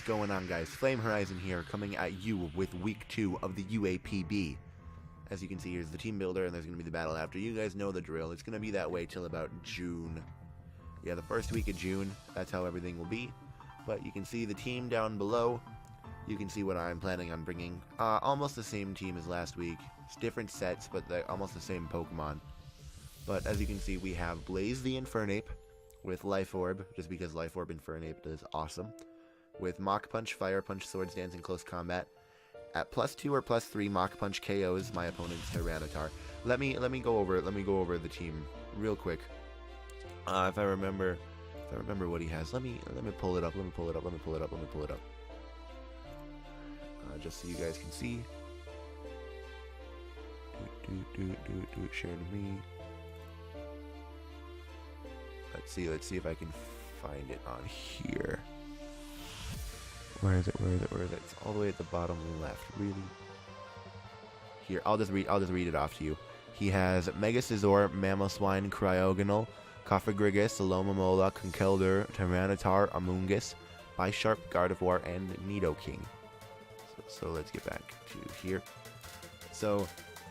going on, guys? FlameHorizon here, coming at you with week 2 of the UAPB. As you can see, here's the team builder, and there's going to be the battle after. You guys know the drill. It's going to be that way till about June. Yeah, the first week of June, that's how everything will be. But you can see the team down below. You can see what I'm planning on bringing. Almost the same team as last week. It's different sets, but they're almost the same Pokemon. But as you can see, we have Blaze the Infernape with Life Orb, just because Life Orb Infernape is awesome. With Mach Punch, Fire Punch, Swords Dance, and Close Combat. At +2 or +3, Mach Punch KOs my opponent's Tyranitar. Let me go over the team real quick. If I remember what he has, let me pull it up. Just so you guys can see. Share to me. Let's see if I can find it on here. Where is it? It's all the way at the bottom left. Really? Here, I'll just read it off to you. He has Mega Scizor, Mamoswine, Cryogonal, Cofagrigus, Alomomola, Conkeldurr, Tyranitar, Amoonguss, Bisharp, Gardevoir, and Nidoking. So let's get back to here. So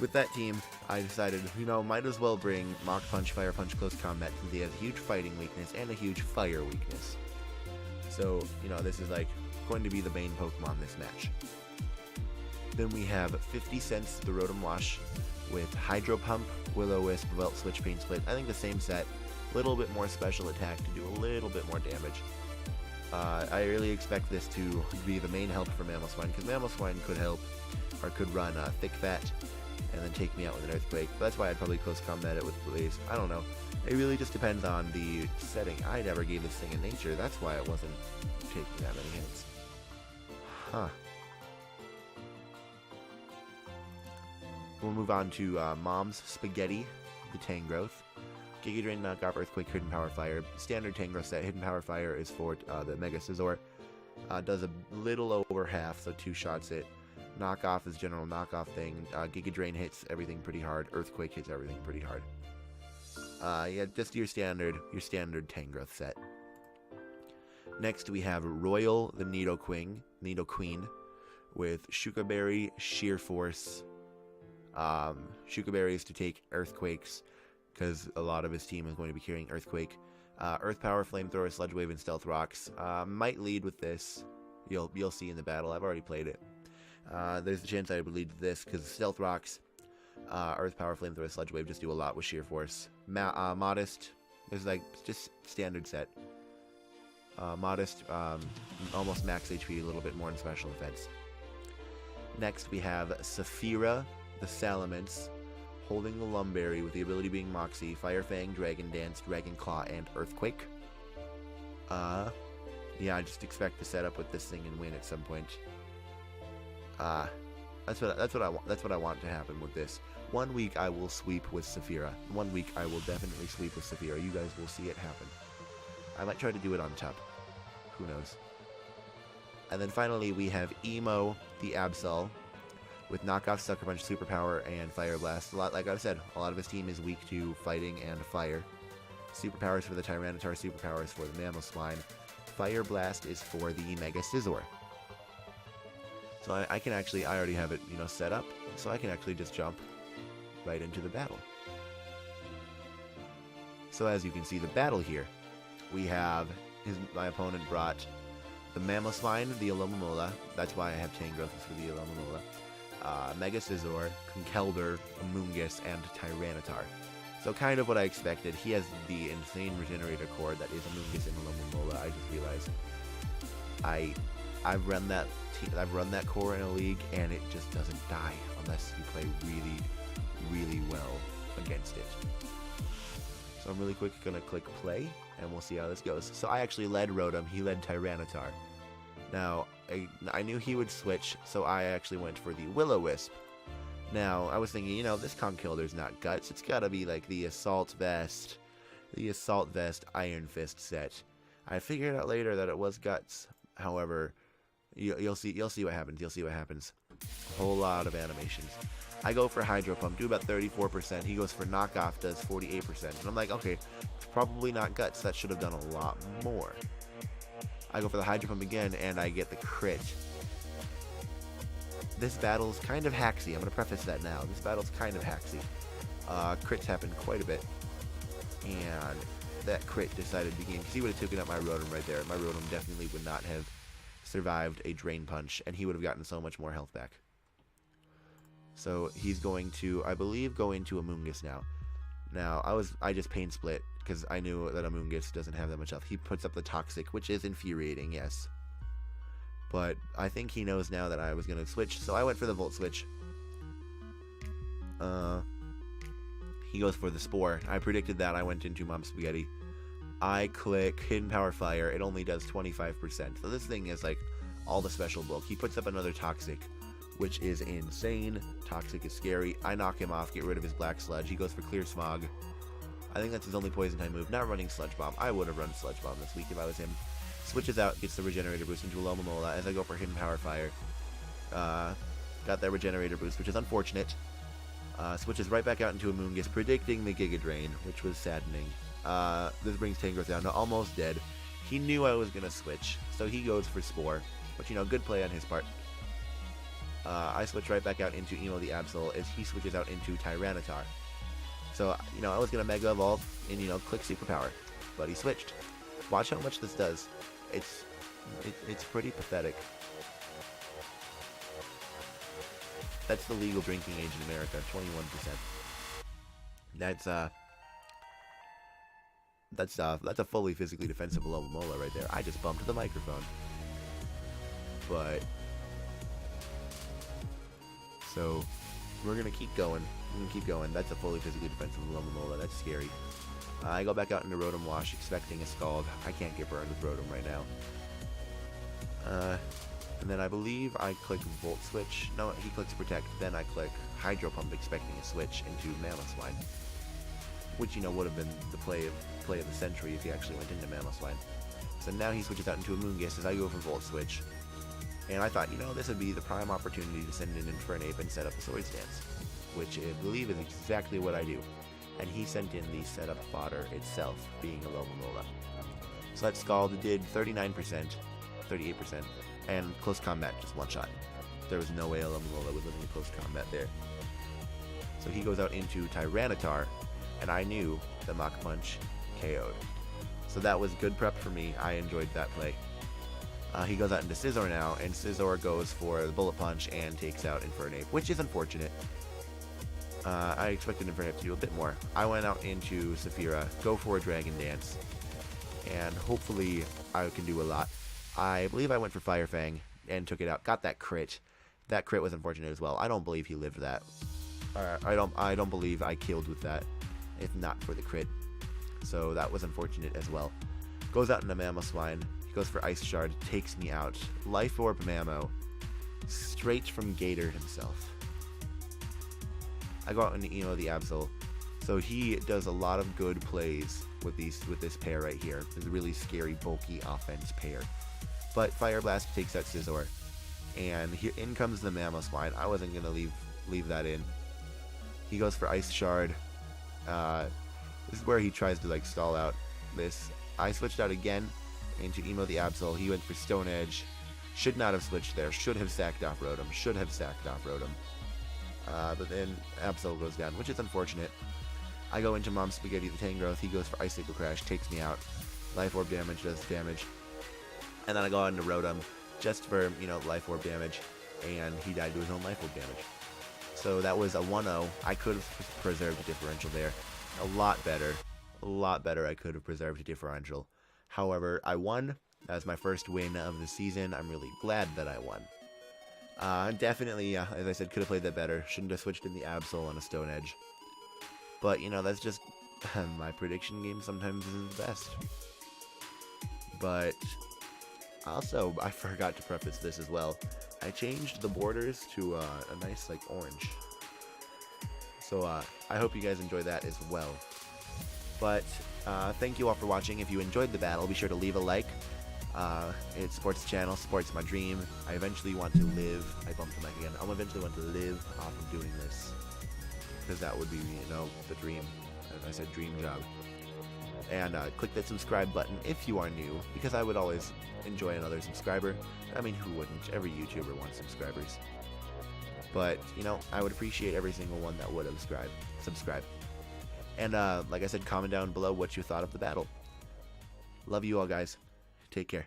with that team, I decided, might as well bring Mach Punch, Fire Punch, Close Combat, since he has a huge fighting weakness and a huge fire weakness. So, this is like going to be the main Pokemon this match. Then we have 50 cents the Rotom Wash with Hydro Pump, Will-O-Wisp, Volt Switch, Pain Split. I think the same set, a little bit more special attack to do a little bit more damage. I really expect this to be the main help for Mamoswine, because Mamoswine could help, or could run Thick Fat, and then take me out with an Earthquake. But that's why I'd probably Close Combat it with Blaze. I don't know. It really just depends on the setting. I never gave this thing a nature. That's why it wasn't taking that many hits. Huh. We'll move on to Mom's Spaghetti, the Tangrowth. Giga Drain, Knockoff, Earthquake, Hidden Power Fire. Standard Tangrowth set. Hidden Power Fire is for the Mega Scizor. Does a little over half, so 2 shots it. Knockoff is general knockoff thing. Giga Drain hits everything pretty hard. Earthquake hits everything pretty hard. Yeah, just your standard Tangrowth set. Next we have Royal the Nidoqueen with Shuka Berry, Sheer Force. Shuka Berry is to take Earthquakes, because a lot of his team is going to be carrying Earthquake. Earth Power, Flamethrower, Sludge Wave, and Stealth Rocks. Might lead with this. You'll see in the battle. I've already played it. There's a chance I would lead this, because Stealth Rocks, Earth Power, Flamethrower, Sludge Wave just do a lot with Sheer Force. Modest, there's like just standard set. Modest, almost max HP, a little bit more in special defense. Next we have Saphira, the Salamence, holding the Lumberry with the ability being Moxie, Fire Fang, Dragon Dance, Dragon Claw, and Earthquake. Yeah, I just expect to set up with this thing and win at some point. That's what I want to happen with this. 1 week I will sweep with Saphira. 1 week I will definitely sweep with Saphira. You guys will see it happen. I might try to do it on top. Who knows? And then finally we have Emo the Absol with Knockoff, Sucker Punch, Superpower, and Fire Blast. Like I said, a lot of his team is weak to fighting and fire. Superpowers for the Tyranitar, Superpowers for the Mamoswine. Fire Blast is for the Mega Scizor. So I already have it, set up, so I can actually just jump right into the battle. So as you can see, the battle here, we have my opponent brought the Mamoswine, the Alomomola. That's why I have Tangrowth for the Alomomola. Mega Scizor, Conkeldurr, Amoonguss, and Tyranitar. So kind of what I expected. He has the insane Regenerator core that is Amoonguss and Alomomola. I just realized I've run that core in a league, and it just doesn't die unless you play really, really well against it. So I'm really quick gonna click play, and we'll see how this goes. So I actually led Rotom, he led Tyranitar. Now, I knew he would switch, so I actually went for the Will-O-Wisp. Now, I was thinking, this Conkeldurr's not Guts, it's gotta be like the Assault Vest Iron Fist set. I figured out later that it was Guts. However, you'll see what happens. A whole lot of animations. I go for Hydro Pump, do about 34%. He goes for Knockoff, does 48%. And I'm like, okay, it's probably not Guts. That should have done a lot more. I go for the Hydro Pump again, and I get the crit. This battle's kind of hacksy. I'm going to preface that now. This battle's kind of hacksy. Crits happen quite a bit. And that crit decided to gain, because he would have taken out my Rotom right there. My Rotom definitely would not have survived a Drain Punch, and he would have gotten so much more health back. So he's going to, I believe, go into Amoonguss now. Now, I just Pain Split, because I knew that Amoonguss doesn't have that much health. He puts up the Toxic, which is infuriating, yes. But I think he knows now that I was going to switch, so I went for the Volt Switch. He goes for the Spore. I predicted that. I went into Mom Spaghetti. I click Hidden Power Fire. It only does 25%. So this thing is like all the special bulk. He puts up another Toxic, which is insane. Toxic is scary. I knock him off, get rid of his Black Sludge. He goes for Clear Smog. I think that's his only Poison type move. Not running Sludge Bomb. I would have run Sludge Bomb this week if I was him. Switches out, gets the Regenerator Boost into Alomomola as I go for Hidden Power Fire. Got that Regenerator Boost, which is unfortunate. Switches right back out into Amoonguss, predicting the Giga Drain, which was saddening. This brings Tangrowth down to almost dead. He knew I was going to switch, so he goes for Spore. But, good play on his part. I switch right back out into Emo the Absol as he switches out into Tyranitar. So, I was going to Mega Evolve and, click Superpower. But he switched. Watch how much this does. It's pretty pathetic. That's the legal drinking age in America, 21%. That's a fully physically defensive Alomomola right there. I just bumped the microphone. But so we're gonna keep going. That's a fully physically defensive Alomomola. That's scary. I go back out into Rotom Wash, expecting a Scald. I can't get burned with Rotom right now. And then I believe I click Volt Switch. No, he clicks Protect. Then I click Hydro Pump, expecting a switch into Mamoswine, which would have been the play of the century if he actually went into Mamoswine. So now he switches out into Amoonguss as I go for Volt Switch. And I thought, this would be the prime opportunity to send in Infernape and set up a Swords Dance, which I believe is exactly what I do. And he sent in the setup fodder itself, being a Alomomola. So that Scald did 39%, 38%, and Close Combat just one shot. There was no way Alomomola would live in Close Combat there. So he goes out into Tyranitar, and I knew the Mach Punch KO'd. So that was good prep for me. I enjoyed that play. He goes out into Scizor now, and Scizor goes for the Bullet Punch and takes out Infernape, which is unfortunate. I expected Infernape to do a bit more. I went out into Saphira, go for a Dragon Dance, and hopefully I can do a lot. I believe I went for Fire Fang and took it out. Got that crit. That crit was unfortunate as well. I don't believe he lived that. I don't believe I killed with that, if not for the crit. So that was unfortunate as well. Goes out into Mamoswine. He goes for Ice Shard. Takes me out. Life Orb Mamo. Straight from Gator himself. I go out into Emo the Absol. So he does a lot of good plays with this pair right here. It's a really scary, bulky offense pair. But Fire Blast takes out Scizor. And here in comes the Mamoswine. I wasn't going to leave that in. He goes for Ice Shard. This is where he tries to stall out this. I switched out again into Emo the Absol. He went for Stone Edge. Should not have switched there. Should have sacked off Rotom. But then Absol goes down, which is unfortunate. I go into Mom Spaghetti the Tangrowth. He goes for Icicle Crash. Takes me out. Life Orb damage does damage. And then I go out into Rotom just for, Life Orb damage. And he died to his own Life Orb damage. So that was a 1-0. I could have preserved a differential there. A lot better I could have preserved a differential. However, I won. That was my first win of the season. I'm really glad that I won. Definitely, as I said, could have played that better. Shouldn't have switched in the Absol on a Stone Edge. But, that's just my prediction game sometimes isn't the best. But also, I forgot to preface this as well. I changed the borders to a nice, orange. So, I hope you guys enjoy that as well. But, thank you all for watching. If you enjoyed the battle, be sure to leave a like. It supports the channel, supports my dream. I eventually want to live. I bumped the mic again. I'll eventually want to live off of doing this. Because that would be, the dream. As I said, dream job. And click that subscribe button if you are new, because I would always enjoy another subscriber. I mean, who wouldn't? Every YouTuber wants subscribers. But, you know, I would appreciate every single one that would subscribe. And like I said, comment down below what you thought of the battle. Love you all, guys. Take care.